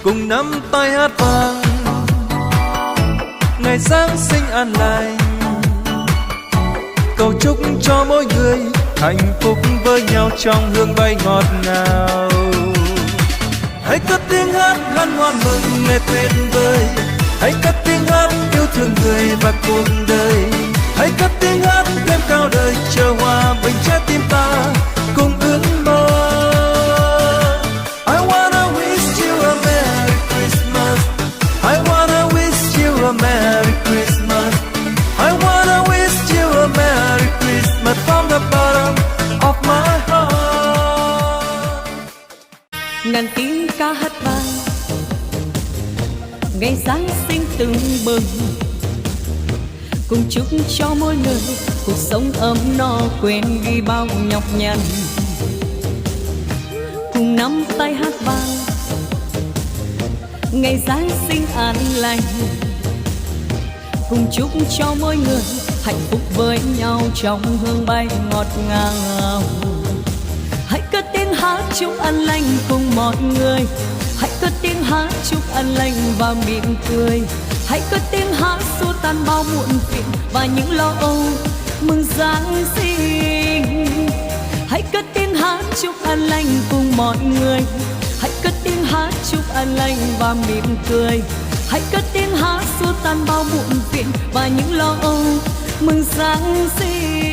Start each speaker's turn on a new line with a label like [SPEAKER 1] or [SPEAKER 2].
[SPEAKER 1] cùng nắm tay hát vang ngày Giáng sinh an lành. Cầu chúc cho mỗi người hạnh phúc với nhau trong hương bay ngọt ngào. Hãy cất tiếng hát hân hoan mừng ngày tuyệt vời, hãy cất tiếng hát yêu thương người và cuộc đời. Hãy cất tiếng hát thêm cao đời, chờ hòa bình trái tim ta cùng ước mơ. I wanna wish you a Merry Christmas, I wanna wish you a Merry Christmas, I wanna wish you a Merry Christmas from the bottom of my heart.
[SPEAKER 2] Ngàn tiếng ca hát vang ngày Giáng sinh tưng bừng, cùng chúc cho mỗi người cuộc sống ấm no quên đi bao nhọc nhằn. Cùng nắm tay hát vang ngày Giáng sinh an lành, cùng chúc cho mỗi người hạnh phúc với nhau trong hương bay ngọt ngào. Hãy cất tiếng hát chúc an lành cùng mọi người, hãy cất tiếng hát chúc an lành và mỉm cười. Hãy cất tiếng hát xua tan bao muộn phiền và những lo âu mừng Giáng sinh. Hãy cất tiếng hát chúc an lành cùng mọi người, hãy cất tiếng hát chúc an lành và mỉm cười. Hãy cất tiếng hát xua tan bao muộn phiền và những lo âu mừng Giáng sinh.